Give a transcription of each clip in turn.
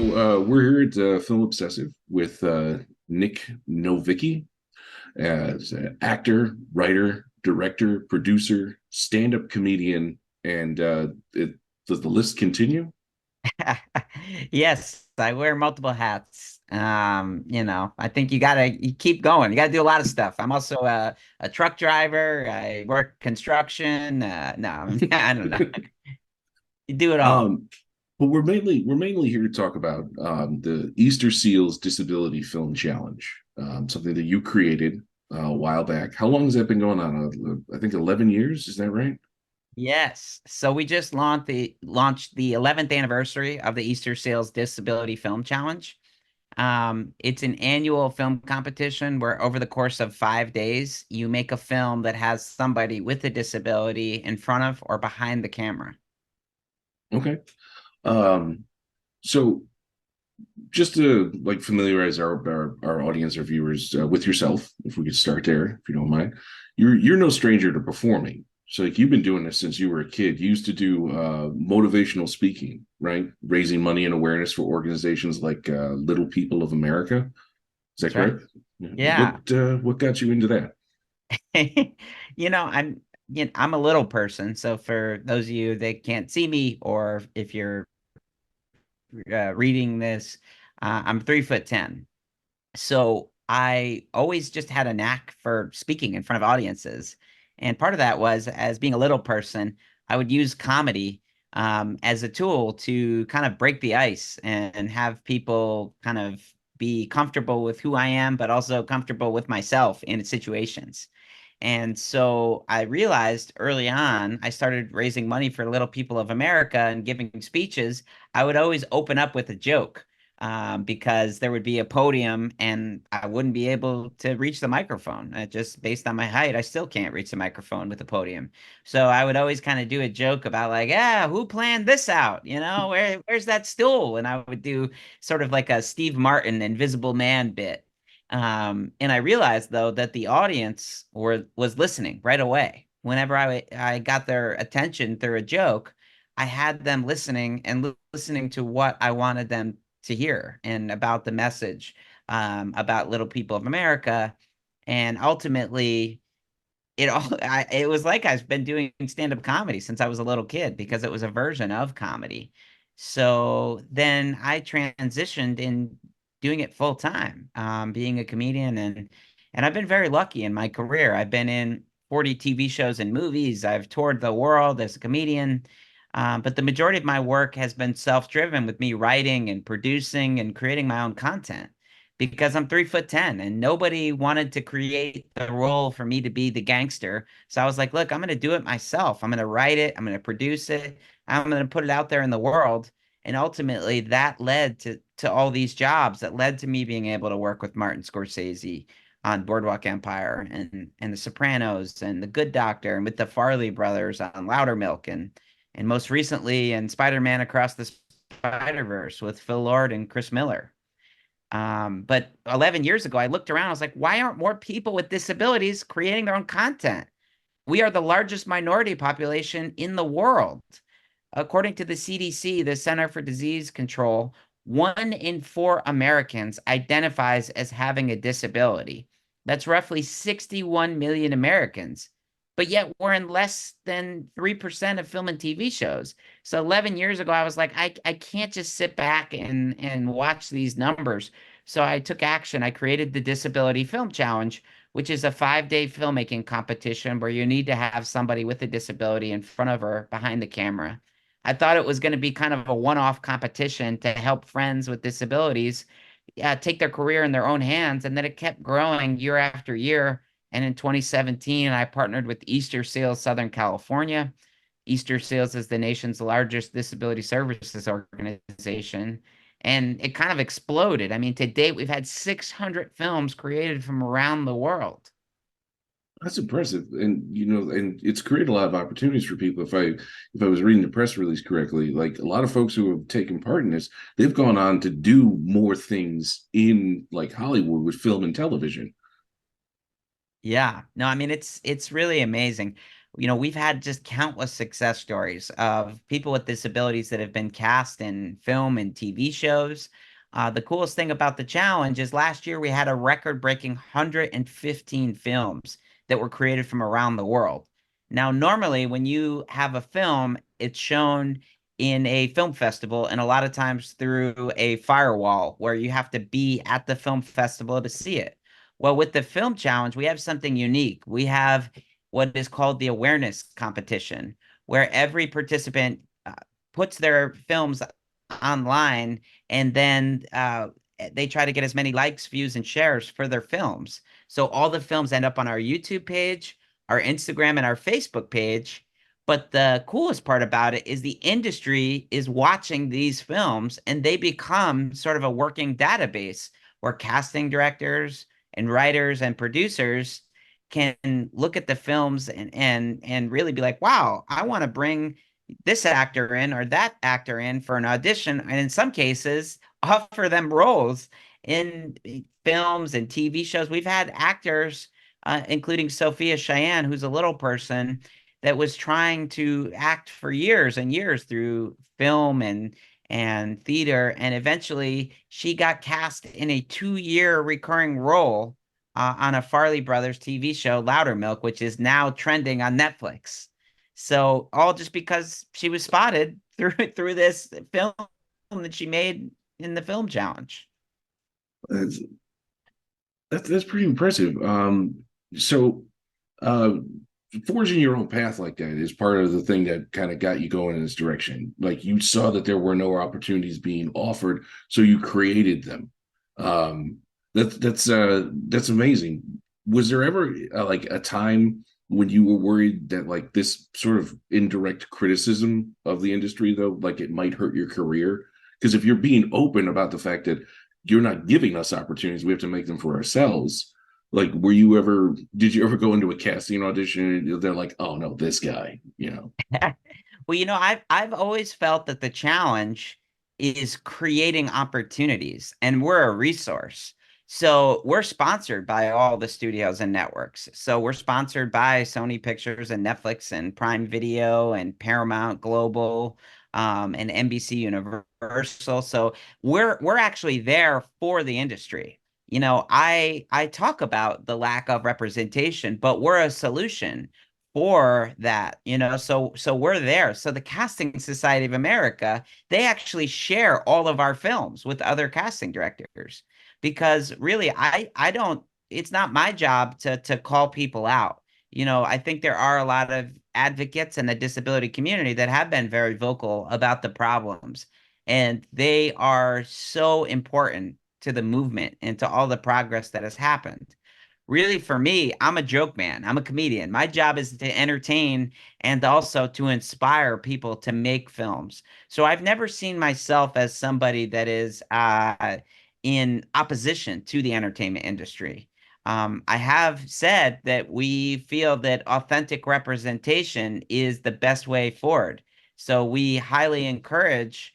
We're here at Film Obsessive with Nic Novicki as an actor, writer, director, producer, stand-up comedian, and does the list continue? Yes, I wear multiple hats. I think you keep going. You gotta do a lot of stuff. I'm also a truck driver. I work construction. No, I don't know. You do it all. Um, but we're mainly here to talk about the Easterseals Disability Film Challenge, something that you created a while back. How long has that been going on? I think 11 years. Is that right? Yes. So we just launched the 11th anniversary of the Easterseals Disability Film Challenge. It's an annual film competition where over the course of 5 days, you make a film that has somebody with a disability in front of or behind the camera. Okay. Um, so just to like familiarize our audience or viewers with yourself, if we could start there, if you don't mind. You're no stranger to performing. So like you've been doing this since you were a kid. You used to do motivational speaking, right? Raising money and awareness for organizations like Little People of America. Is that That's right. correct? Yeah. Yeah. What got you into that? I'm a little person. So for those of you that can't see me, or if you're reading this, I'm 3'10". So I always just had a knack for speaking in front of audiences. And part of that was as being a little person, I would use comedy as a tool to kind of break the ice and have people kind of be comfortable with who I am, but also comfortable with myself in situations. And so I realized early on, I started raising money for Little People of America and giving speeches. I would always open up with a joke because there would be a podium and I wouldn't be able to reach the microphone. Just based on my height, I still can't reach the microphone with the podium. So I would always kind of do a joke about like, yeah, who planned this out? Where's that stool? And I would do sort of like a Steve Martin Invisible Man bit. And I realized though that the audience was listening right away. Whenever I got their attention through a joke, I had them listening and listening to what I wanted them to hear and about the message about Little People of America. And ultimately, it was like I've been doing stand-up comedy since I was a little kid because it was a version of comedy. So then I transitioned in doing it full time, being a comedian, and I've been very lucky in my career. I've been in 40 TV shows and movies. I've toured the world as a comedian. But the majority of my work has been self-driven with me writing and producing and creating my own content because I'm 3'10" and nobody wanted to create the role for me to be the gangster. So I was like, look, I'm going to do it myself. I'm going to write it. I'm going to produce it. I'm going to put it out there in the world. And ultimately that led to all these jobs that led to me being able to work with Martin Scorsese on Boardwalk Empire and The Sopranos and The Good Doctor and with the Farley brothers on Loudermilk and most recently in Spider-Man Across the Spider-Verse with Phil Lord and Chris Miller. But 11 years ago, I looked around. I was like, why aren't more people with disabilities creating their own content? We are the largest minority population in the world. According to the CDC, the Center for Disease Control, 1 in 4 Americans identifies as having a disability. That's roughly 61 million Americans. But yet we're in less than 3% of film and TV shows. So 11 years ago, I was like, I can't just sit back and watch these numbers. So I took action. I created the Disability Film Challenge, which is a 5 day filmmaking competition where you need to have somebody with a disability in front of or behind the camera. I thought it was going to be kind of a one-off competition to help friends with disabilities take their career in their own hands. And then it kept growing year after year. And in 2017, I partnered with Easterseals Southern California. Easterseals is the nation's largest disability services organization. And it kind of exploded. I mean, to date, we've had 600 films created from around the world. That's impressive, and and it's created a lot of opportunities for people. If I was reading the press release correctly, like a lot of folks who have taken part in this, they've gone on to do more things in like Hollywood with film and television. Yeah. No, I mean it's really amazing. we've had just countless success stories of people with disabilities that have been cast in film and TV shows. The coolest thing about the challenge is last year we had a record-breaking 115 films that were created from around the world. Now, normally when you have a film, it's shown in a film festival and a lot of times through a firewall where you have to be at the film festival to see it. Well, with the film challenge, we have something unique. We have what is called the awareness competition, where every participant puts their films online and then they try to get as many likes, views, and shares for their films. So all the films end up on our YouTube page, our Instagram, and our Facebook page. But the coolest part about it is the industry is watching these films and they become sort of a working database where casting directors and writers and producers can look at the films and really be like, wow, I want to bring this actor in or that actor in for an audition, and in some cases offer them roles in films and TV shows. We've had actors, including Sophia Cheyenne, who's a little person that was trying to act for years and years through film and theater, and eventually she got cast in a 2-year recurring role on a Farley Brothers TV show, Loudermilk, which is now trending on Netflix. So all just because she was spotted through this film that she made in the film challenge. That's that's pretty impressive. So uh, forging your own path like that is part of the thing that kind of got you going in this direction. Like you saw that there were no opportunities being offered, so you created them. Um, that's amazing. Was there ever like a time when you were worried that like this sort of indirect criticism of the industry, though, like it might hurt your career? Because if you're being open about the fact that you're not giving us opportunities, we have to make them for ourselves. Like, did you ever go into a casting audition and they're like, oh no, this guy, you know? Well, I've always felt that the challenge is creating opportunities, and we're a resource. So we're sponsored by all the studios and networks. So we're sponsored by Sony Pictures and Netflix and Prime Video and Paramount Global, and NBC Universal. So we're actually there for the industry. I talk about the lack of representation, but we're a solution for that, so we're there. So the Casting Society of America, they actually share all of our films with other casting directors, because really I don't, it's not my job to call people out. I think there are a lot of advocates in the disability community that have been very vocal about the problems, and they are so important to the movement and to all the progress that has happened. Really, for me, I'm a joke man. I'm a comedian. My job is to entertain and also to inspire people to make films. So I've never seen myself as somebody that is in opposition to the entertainment industry. I have said that we feel that authentic representation is the best way forward. So we highly encourage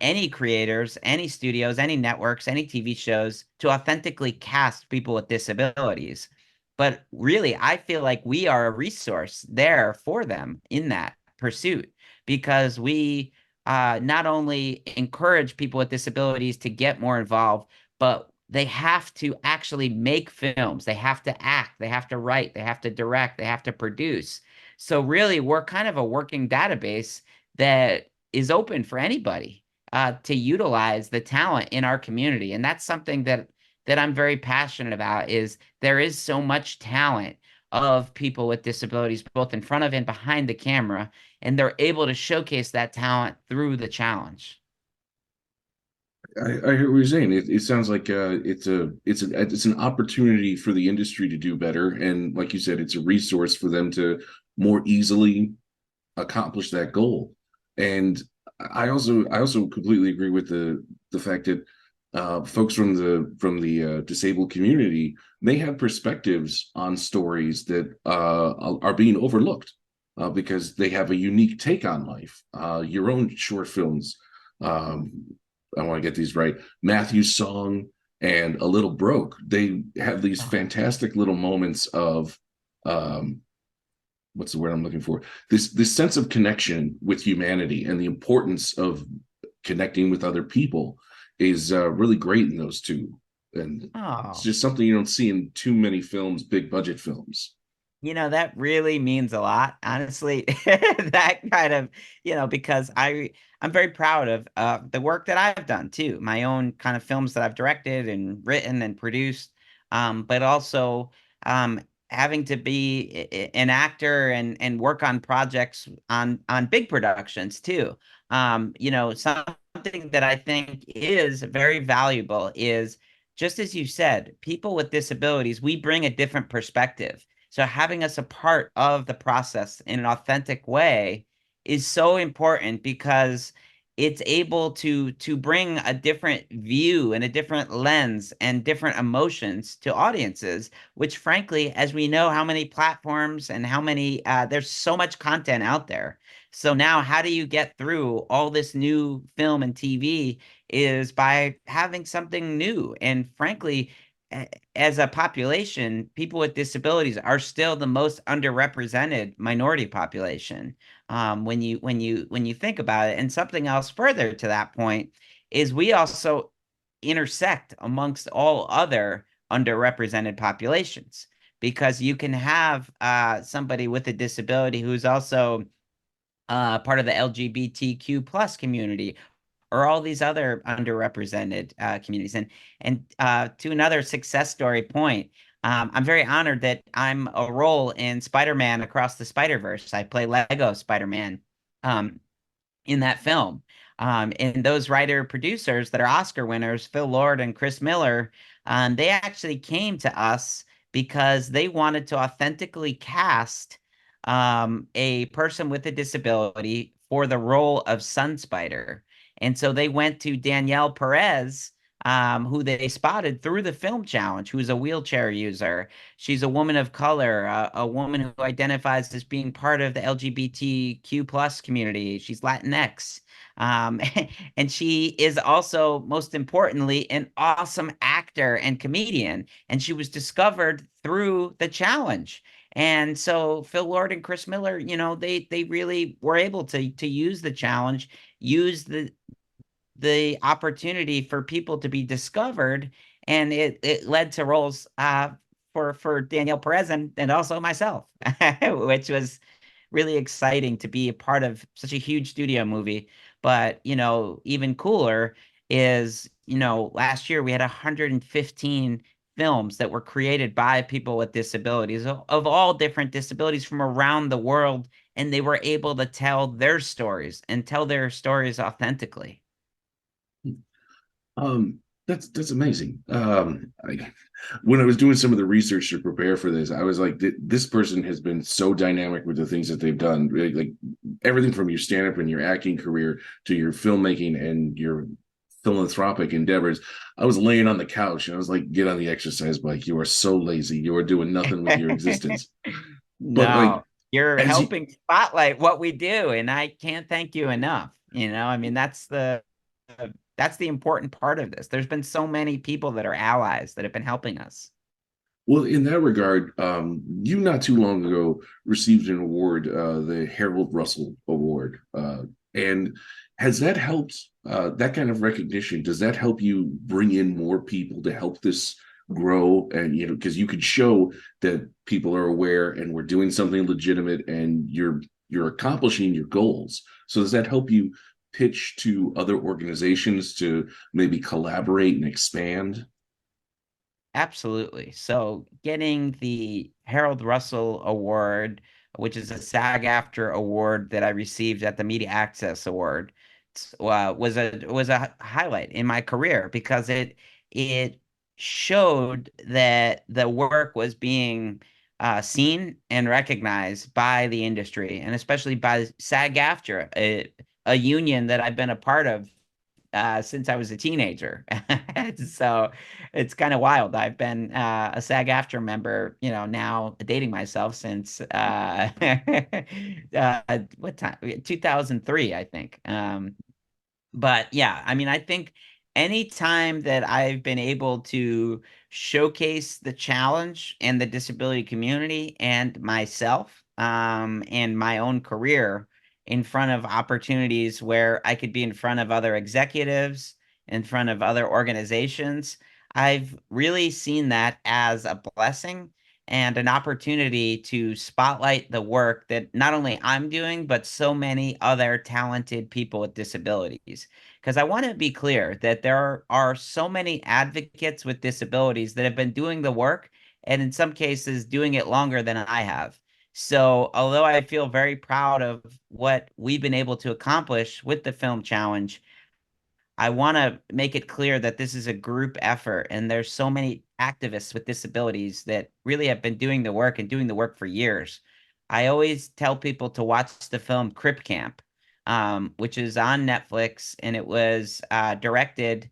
any creators, any studios, any networks, any TV shows to authentically cast people with disabilities. But really, I feel like we are a resource there for them in that pursuit, because we not only encourage people with disabilities to get more involved, but they have to actually make films. They have to act, they have to write, they have to direct, they have to produce. So really, we're kind of a working database that is open for anybody to utilize the talent in our community. And that's something that I'm very passionate about, is there is so much talent of people with disabilities, both in front of and behind the camera, and they're able to showcase that talent through the challenge. I hear what you're saying. It sounds like it's an opportunity for the industry to do better, and like you said, it's a resource for them to more easily accomplish that goal. And I also completely agree with the fact that folks from the disabled community, they have perspectives on stories that are being overlooked because they have a unique take on life. Your own short films, um, I want to get these right. Matthew's Song and A Little Broke. They have these fantastic little moments of um, what's the word I'm looking for? This sense of connection with humanity and the importance of connecting with other people is really great in those two. And it's Oh, just something you don't see in too many films, big budget films. that really means a lot, honestly. That kind of, because I'm very proud of the work that I've done too, my own kind of films that I've directed and written and produced, but also um, having to be an actor and work on projects on big productions too. Something that I think is very valuable is just as you said, people with disabilities, we bring a different perspective. So having us a part of the process in an authentic way is so important because it's able to bring a different view and a different lens and different emotions to audiences, which frankly, as we know how many platforms and how many there's so much content out there. So now how do you get through all this new film and TV is by having something new. And frankly, as a population, people with disabilities are still the most underrepresented minority population. When you think about it, and something else further to that point is we also intersect amongst all other underrepresented populations because you can have somebody with a disability who's also part of the LGBTQ plus community or all these other underrepresented communities. And to another success story point, I'm very honored that I'm a role in Spider-Man Across the Spider-Verse. I play Lego Spider-Man um, in that film. And those writer producers that are Oscar winners, Phil Lord and Chris Miller, they actually came to us because they wanted to authentically cast a person with a disability for the role of Sun Spider. And so they went to Danielle Perez, who they spotted through the film challenge, who's a wheelchair user. She's a woman of color, a woman who identifies as being part of the LGBTQ plus community. She's Latinx. Um, and she is also, most importantly, an awesome actor and comedian. And she was discovered through the challenge. And so Phil Lord and Chris Miller, they really were able to use the challenge, use the opportunity for people to be discovered, and it led to roles for Danielle Perez and also myself, which was really exciting to be a part of such a huge studio movie. But even cooler is last year we had 115 films that were created by people with disabilities of all different disabilities from around the world, and they were able to tell their stories and tell their stories authentically. Um, that's amazing. When I was doing some of the research to prepare for this, I was like, this person has been so dynamic with the things that they've done. Really, like everything from your stand-up and your acting career to your filmmaking and your philanthropic endeavors. I was laying on the couch and I was like, get on the exercise bike. You are so lazy. You are doing nothing with your existence. But like No, you're as you helping spotlight what we do, and I can't thank you enough. I mean, that's the important part of this. There's been so many people that are allies that have been helping us. well, in that regard, you not too long ago received an award, the Harold Russell Award. And has that helped that kind of recognition? Does that help you bring in more people to help this grow? And because you could show that people are aware and we're doing something legitimate and you're accomplishing your goals. So does that help you pitch to other organizations to maybe collaborate and expand? Absolutely. So getting the Harold Russell Award, which is a SAG-AFTRA award that I received at the Media Access Award, was a highlight in my career because it showed that the work was being seen and recognized by the industry, and especially by SAG-AFTRA, a union that I've been a part of since I was a teenager. So it's kind of wild. I've been a SAG-AFTRA member, now dating myself since what time? 2003, I think. But yeah, I mean, I think anytime that I've been able to showcase the challenge and the disability community and myself, and my own career in front of opportunities where I could be in front of other executives, in front of other organizations. I've really seen that as a blessing and an opportunity to spotlight the work that not only I'm doing, but so many other talented people with disabilities. Because I want to be clear that there are so many advocates with disabilities that have been doing the work, and in some cases, doing it longer than I have. So, although I feel very proud of what we've been able to accomplish with the film challenge, I want to make it clear that this is a group effort, and there's so many activists with disabilities that really have been doing the work and doing the work for years. I always tell people to watch the film Crip Camp, which is on Netflix, and it was co-directed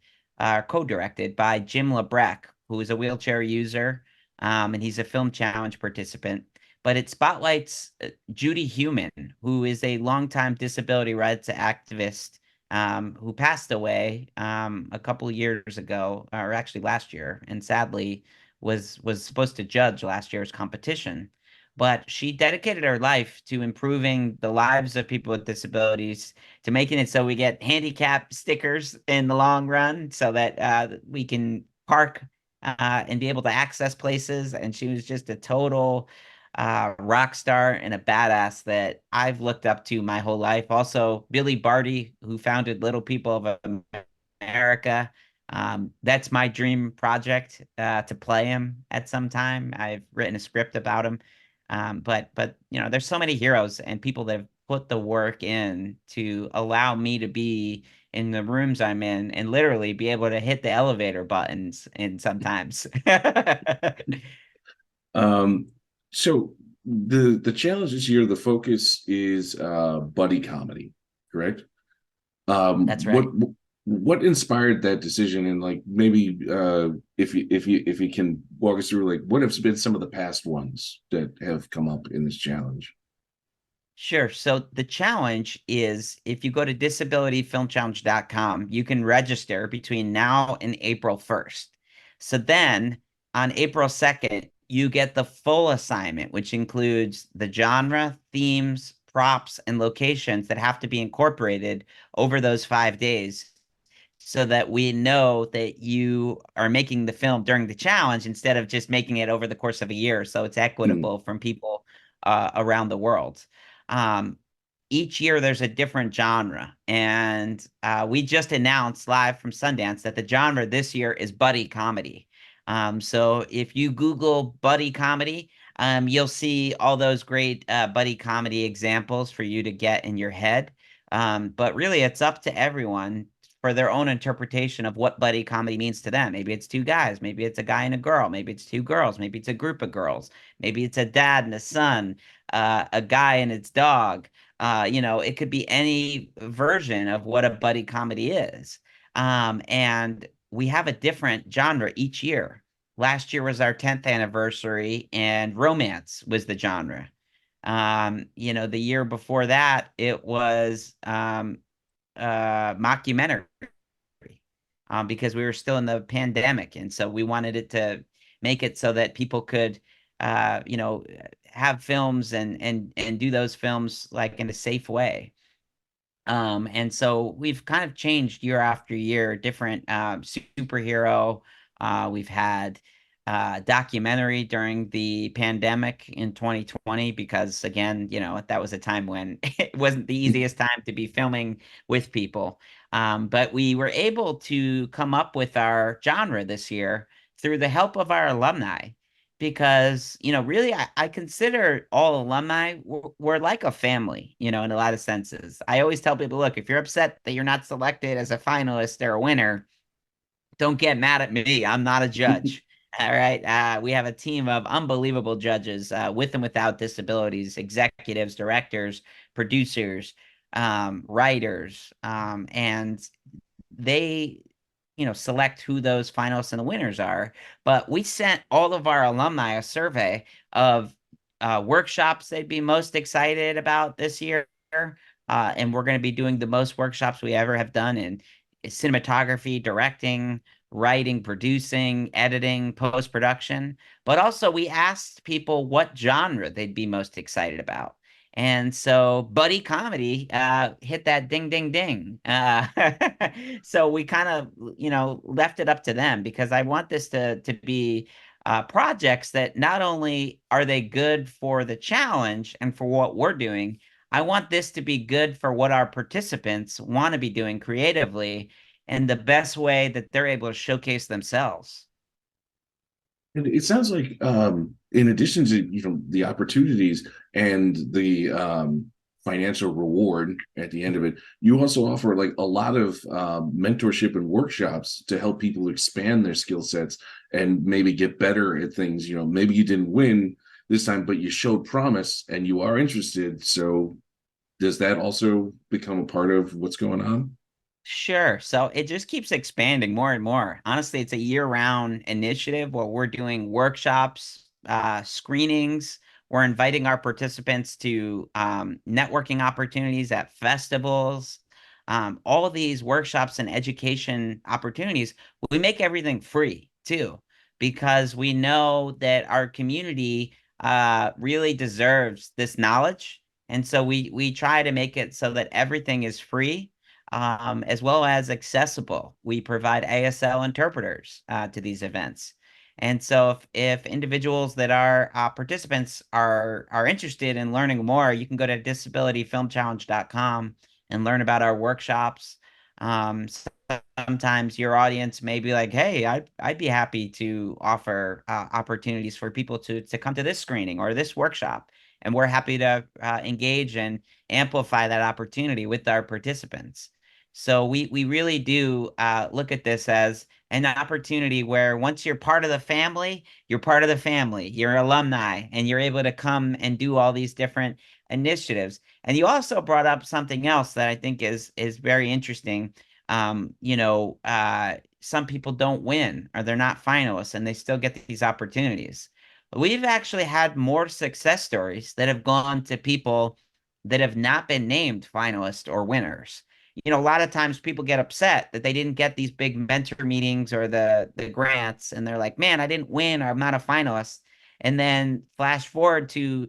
by Jim LeBrecq, who is a wheelchair user, and he's a film challenge participant. But it spotlights Judy Heumann, who is a longtime disability rights activist who passed away a couple of years ago, or actually last year, and sadly was supposed to judge last year's competition. But she dedicated her life to improving the lives of people with disabilities, to making it so we get handicap stickers in the long run, so that we can park and be able to access places. And she was just a total rock star and a badass that I've looked up to my whole life. Also, Billy Barty, who founded Little People of America. That's my dream project to play him at some time. I've written a script about him. But you know, there's so many heroes and people that have put the work in to allow me to be in the rooms I'm in and literally be able to hit the elevator buttons and sometimes. Um, so the challenge this year, the focus is buddy comedy, correct? That's What right. what inspired that decision, and like maybe if you can walk us through like what have been some of the past ones that have come up in this challenge? Sure. So the challenge is if you go to disabilityfilmchallenge.com, you can register between now and April 1st. So then on April 2nd, you get the full assignment, which includes the genre, themes, props, and locations that have to be incorporated over those 5 days so that we know that you are making the film during the challenge instead of just making it over the course of a year. So it's Hmm. equitable from people around the world. Um, each year there's a different genre. And we just announced live from Sundance that the genre this year is buddy comedy. So if you Google buddy comedy, you'll see all those great buddy comedy examples for you to get in your head. But really, it's up to everyone for their own interpretation of what buddy comedy means to them. Maybe it's two guys, maybe it's a guy and a girl, maybe it's two girls, maybe it's a group of girls, maybe it's a dad and a son, a guy and its dog. It could be any version of what a buddy comedy is. And we have a different genre each year. Last year was our 10th anniversary, and romance was the genre. The year before that, it was mockumentary because we were still in the pandemic, and so we wanted it to make it so that people could, have films and do those films like in a safe way. And so we've kind of changed year after year, different superhero. We've had documentary during the pandemic in 2020 because again, that was a time when it wasn't the easiest time to be filming with people. But we were able to come up with our genre this year through the help of our alumni because really I consider all alumni we're like a family, in a lot of senses. I always tell people, look, if you're upset that you're not selected as a finalist or a winner, don't get mad at me. I'm not a judge. All right. We have a team of unbelievable judges with and without disabilities, executives, directors, producers, writers, and they select who those finalists and the winners are. But we sent all of our alumni a survey of workshops they'd be most excited about this year. And we're going to be doing the most workshops we ever have done in cinematography, directing, writing, producing, editing, post-production. But also we asked people what genre they'd be most excited about. And so buddy comedy hit that ding, ding, ding. So we kind of, left it up to them because I want this to be projects that not only are they good for the challenge and for what we're doing, I want this to be good for what our participants want to be doing creatively and the best way that they're able to showcase themselves. And it sounds like, in addition to the opportunities and the financial reward at the end of it, you also offer like a lot of mentorship and workshops to help people expand their skill sets and maybe get better at things. Maybe you didn't win this time, but you showed promise and you are interested. So does that also become a part of what's going on? Sure. So it just keeps expanding more and more. Honestly, it's a year-round initiative where we're doing workshops, screenings. We're inviting our participants to networking opportunities at festivals. All of these workshops and education opportunities, we make everything free too, because we know that our community really deserves this knowledge. And so we try to make it so that everything is free, as well as accessible. We provide ASL interpreters to these events. And so if individuals that are participants are interested in learning more, you can go to disabilityfilmchallenge.com and learn about our workshops. Um, Sometimes your audience may be like, hey, I'd be happy to offer opportunities for people to come to this screening or this workshop. And we're happy to engage and amplify that opportunity with our participants. So we really do look at this as an opportunity where once you're part of the family, you're part of the family, you're alumni, and you're able to come and do all these different initiatives. And you also brought up something else that I think is very interesting. Some people don't win or they're not finalists and they still get these opportunities. We've actually had more success stories that have gone to people that have not been named finalists or winners. A lot of times people get upset that they didn't get these big mentor meetings or the grants, and they're like, man, I didn't win or I'm not a finalist. And then flash forward to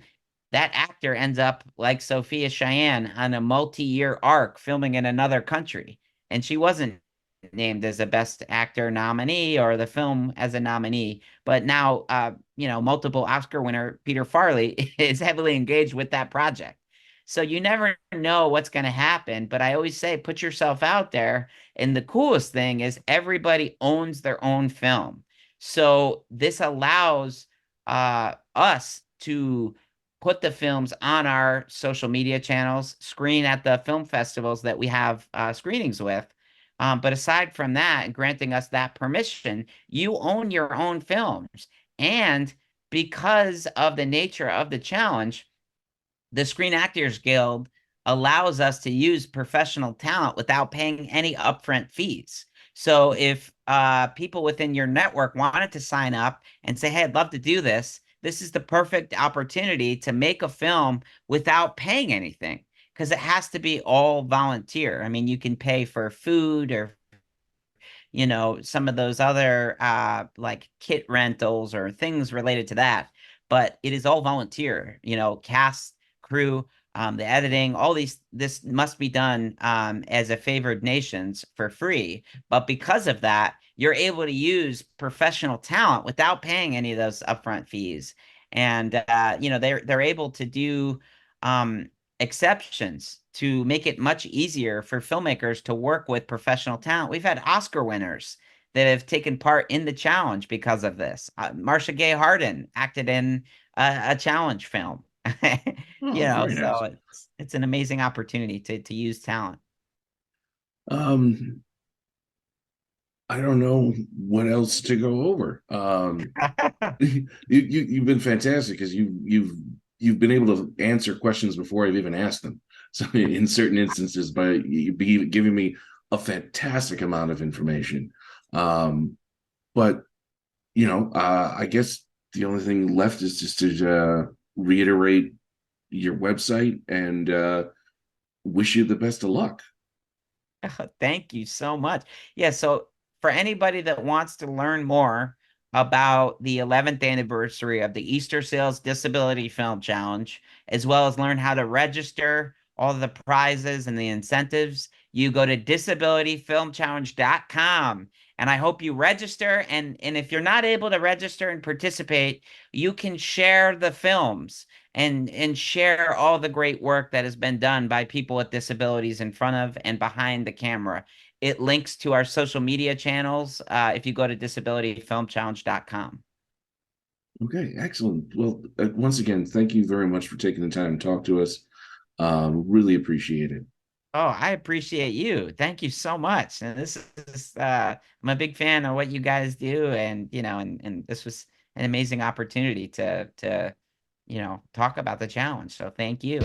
that actor ends up like Sophia Cheyenne on a multi-year arc filming in another country. And she wasn't named as a best actor nominee or the film as a nominee. But now, multiple Oscar winner Peter Farley is heavily engaged with that project. So you never know what's going to happen. But I always say, put yourself out there. And the coolest thing is everybody owns their own film. So this allows us to put the films on our social media channels, screen at the film festivals that we have screenings with. But aside from that, granting us that permission, you own your own films. And because of the nature of the challenge, the Screen Actors Guild allows us to use professional talent without paying any upfront fees. So if people within your network wanted to sign up and say, hey, I'd love to do this, this is the perfect opportunity to make a film without paying anything because it has to be all volunteer. I mean, you can pay for food or some of those other like kit rentals or things related to that, but it is all volunteer, cast, crew, the editing, all this must be done as a favored nations for free. But because of that, you're able to use professional talent without paying any of those upfront fees. And they're able to do exceptions to make it much easier for filmmakers to work with professional talent. We've had Oscar winners that have taken part in the challenge because of this. Marcia Gay Harden acted in a challenge film. Oh, very nice. So it's an amazing opportunity to use talent. Um, I don't know what else to go over. You've been fantastic because you've been able to answer questions before I've even asked them. So in certain instances, by you be giving me a fantastic amount of information. But I guess the only thing left is just to reiterate your website and wish you the best of luck. Thank you so much. Yeah, so for anybody that wants to learn more about the 11th anniversary of the Easterseals Disability Film Challenge, as well as learn how to register, all the prizes and the incentives, you go to disabilityfilmchallenge.com. And I hope you register. And if you're not able to register and participate, you can share the films and share all the great work that has been done by people with disabilities in front of and behind the camera. It links to our social media channels if you go to disabilityfilmchallenge.com. Okay, excellent. Well, once again, thank you very much for taking the time to talk to us. Really appreciate it. Oh, I appreciate you. Thank you so much. And this is I'm a big fan of what you guys do, and and this was an amazing opportunity to talk about the challenge. So thank you.